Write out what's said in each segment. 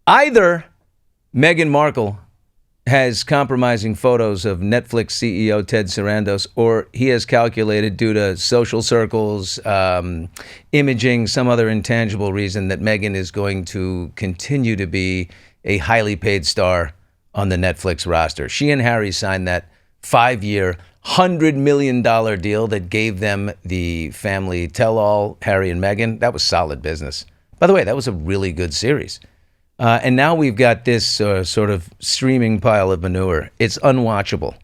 Either Meghan Markle has compromising photos of Netflix CEO Ted Sarandos, or he has calculated due to social circles, imaging, some other intangible reason that Meghan is going to continue to be a highly paid star on the Netflix roster. She and Harry signed that 5-year, $100 million deal that gave them the family tell-all, Harry and Meghan. That was solid business. By the way, that was a really good series. And now we've got this sort of streaming pile of manure. It's unwatchable.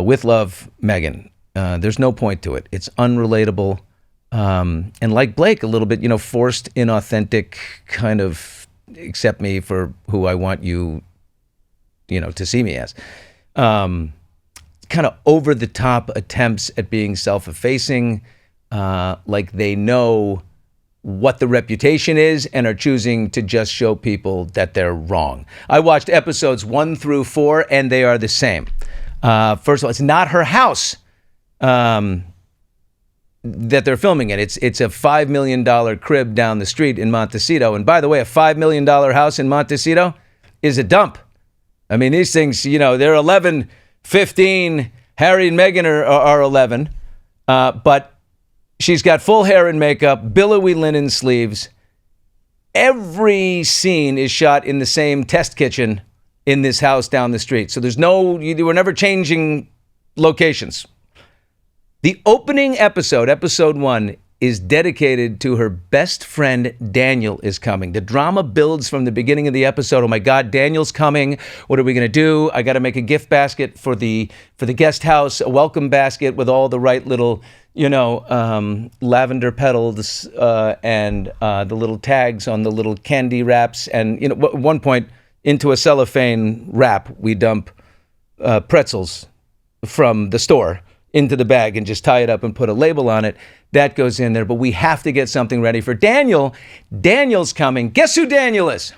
With love, Meghan. There's no point to it. It's unrelatable. And like Blake, a little bit, forced, inauthentic, kind of accept me for who I want you, to see me as. Kind of over-the-top attempts at being self-effacing, like they know what the reputation is and are choosing to just show people that they're wrong. I watched episodes 1 through 4, and they are the same. First of all, it's not her house that they're filming in. It's a $5 million crib down the street in Montecito. And by the way, a $5 million house in Montecito is a dump. I mean, these things, they're 11, 15. Harry and Meghan are 11. But she's got full hair and makeup, billowy linen sleeves. Every scene is shot in the same test kitchen in this house down the street. So we're never changing locations. The opening episode, episode 1, is dedicated to her best friend, Daniel, is coming. The drama builds from the beginning of the episode. Oh my God, Daniel's coming. What are we going to do? I got to make a gift basket for the guest house, a welcome basket with all the right little, lavender petals and the little tags on the little candy wraps. And, at one point, into a cellophane wrap, we dump pretzels from the store into the bag and just tie it up and put a label on it. That goes in there, but we have to get something ready for Daniel. Daniel's coming. Guess who Daniel is?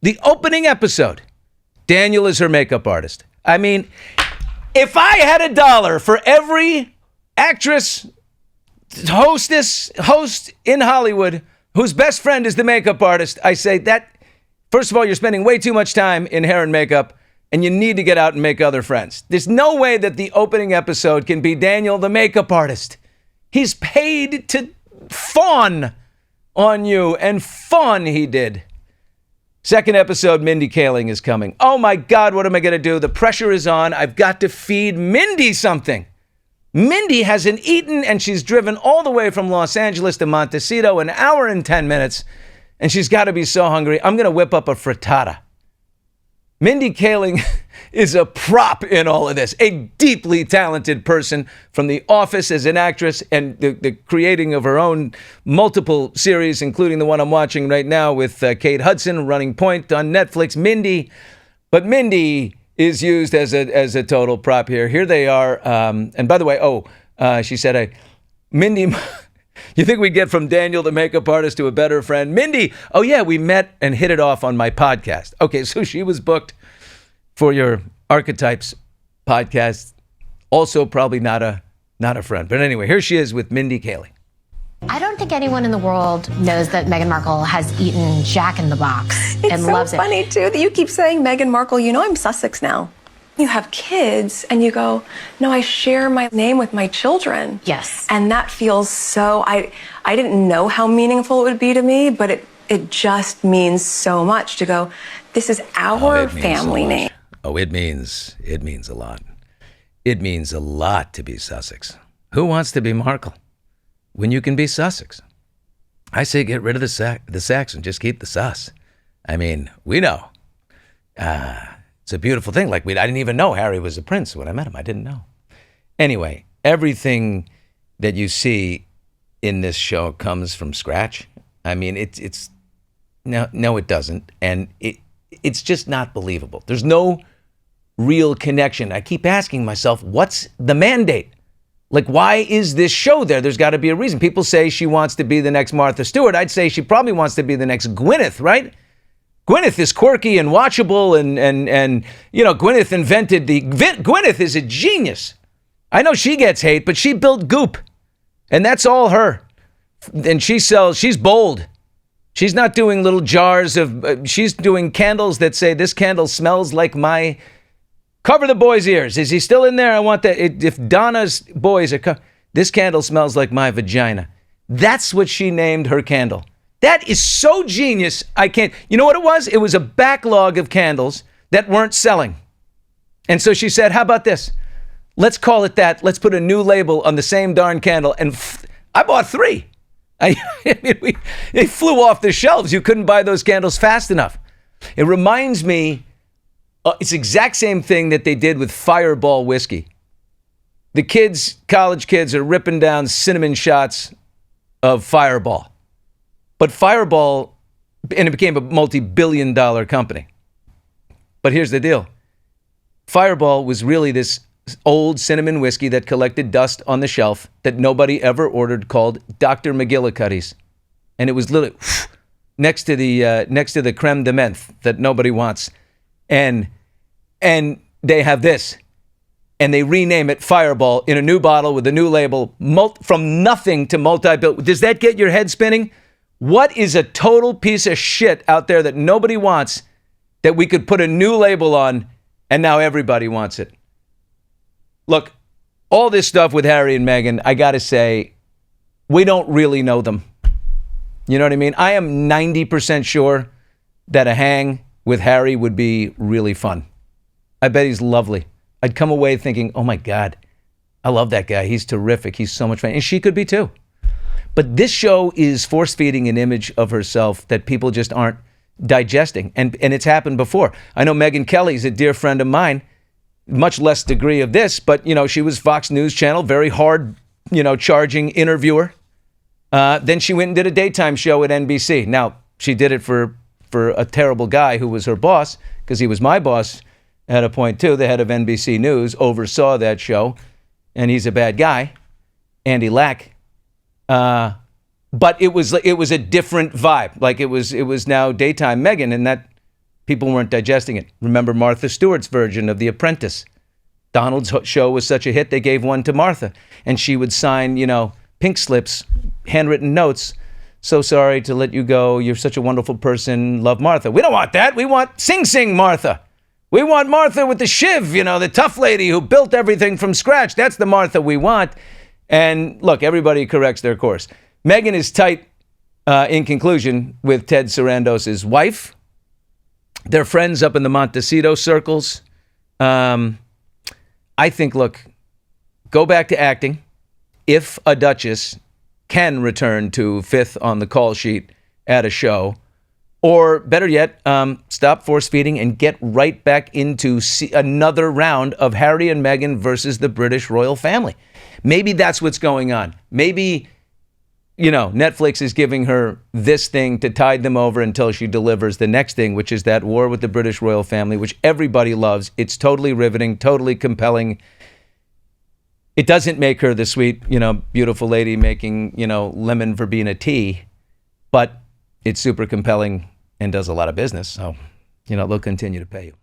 The opening episode. Daniel is her makeup artist. I mean, if I had $1 for every actress, host in Hollywood whose best friend is the makeup artist, I say that, first of all, you're spending way too much time in hair and makeup, and you need to get out and make other friends. There's no way that the opening episode can be Daniel, the makeup artist. He's paid to fawn on you, and fawn he did. Second episode, Mindy Kaling is coming. Oh my God, what am I going to do? The pressure is on. I've got to feed Mindy something. Mindy hasn't eaten, and she's driven all the way from Los Angeles to Montecito, an hour and 10 minutes, and she's got to be so hungry. I'm going to whip up a frittata. Mindy Kaling is a prop in all of this, a deeply talented person from The Office as an actress and the creating of her own multiple series, including the one I'm watching right now with Kate Hudson, Running Point on Netflix. Mindy is used as a total prop here. Here they are. And by the way, she said, Mindy, you think we'd get from Daniel, the makeup artist, to a better friend? Mindy, oh yeah, we met and hit it off on my podcast. Okay, so she was booked for your Archetypes podcast. Also probably not a friend. But anyway, here she is with Mindy Kaling. I don't think anyone in the world knows that Meghan Markle has eaten Jack in the Box and loves it. It's so funny, too, that you keep saying Meghan Markle. I'm Sussex now. You have kids and you go, no, I share my name with my children. Yes. And that feels so, I didn't know how meaningful it would be to me, but it just means so much to go, this is our family name. Oh, it means a lot. It means a lot to be Sussex. Who wants to be Markle when you can be Sussex? I say get rid of the Sax and just keep the Sus. I mean, we know. It's a beautiful thing. I didn't even know Harry was a prince when I met him. I didn't know. Anyway, everything that you see in this show comes from scratch. I mean, it's no, it doesn't. And it's just not believable. There's no real connection. I keep asking myself, what's the mandate? Why is this show there? There's got to be a reason. People say she wants to be the next Martha Stewart. I'd say she probably wants to be the next Gwyneth, right? Gwyneth is quirky and watchable, and Gwyneth invented Gwyneth is a genius. I know she gets hate, but she built Goop, and that's all her. And she's bold. She's not doing little jars of, she's doing candles that say, this candle smells like my, cover the boy's ears. Is he still in there? I want that. If Donna's boys are, this candle smells like my vagina. That's what she named her candle. That is so genius. I can't, you know what it was? It was a backlog of candles that weren't selling. And so she said, how about this? Let's call it that. Let's put a new label on the same darn candle. And I bought 3. I mean, they flew off the shelves. You couldn't buy those candles fast enough. It reminds me, it's the exact same thing that they did with Fireball whiskey. The kids, college kids, are ripping down cinnamon shots of Fireball. But Fireball, and it became a multi-billion-dollar company. But here's the deal. Fireball was really this old cinnamon whiskey that collected dust on the shelf that nobody ever ordered, called Dr. McGillicuddy's. And it was literally next to the creme de menthe that nobody wants. And they have this. And they rename it Fireball in a new bottle with a new label, from nothing to multi-bill. Does that get your head spinning? What is a total piece of shit out there that nobody wants that we could put a new label on and now everybody wants it? Look, all this stuff with Harry and Meghan, I got to say, we don't really know them. You know what I mean? I am 90% sure that a hang with Harry would be really fun. I bet he's lovely. I'd come away thinking, oh my God, I love that guy. He's terrific. He's so much fun. And she could be too. But this show is force-feeding an image of herself that people just aren't digesting. And it's happened before. I know Megyn Kelly's a dear friend of mine. Much less degree of this, but, you know, she was Fox News Channel, very hard, you know, charging interviewer. Then she went and did a daytime show at NBC. Now, she did it for a terrible guy who was her boss, because he was my boss at a point too. The head of NBC News oversaw that show, and he's a bad guy, Andy Lack. But it was a different vibe. Like it was now daytime Megyn, and that people weren't digesting it. Remember Martha Stewart's version of The Apprentice? Donald's show was such a hit, they gave one to Martha. And she would sign, you know, pink slips, handwritten notes. So sorry to let you go. You're such a wonderful person. Love, Martha. We don't want that. We want Sing Martha. We want Martha with the shiv, you know, the tough lady who built everything from scratch. That's the Martha we want. And look, everybody corrects their course. Meghan is tight, in conclusion, with Ted Sarandos's wife. They're friends up in the Montecito circles. I think, look, go back to acting. If a duchess can return to 5th on the call sheet at a show, or better yet, stop force feeding and get right back into another round of Harry and Meghan versus the British royal family. Maybe that's what's going on. Maybe, you know, Netflix is giving her this thing to tide them over until she delivers the next thing, which is that war with the British royal family, which everybody loves. It's totally riveting, totally compelling. It doesn't make her the sweet, you know, beautiful lady making, you know, lemon verbena tea, but it's super compelling and does a lot of business. So, you know, they'll continue to pay you.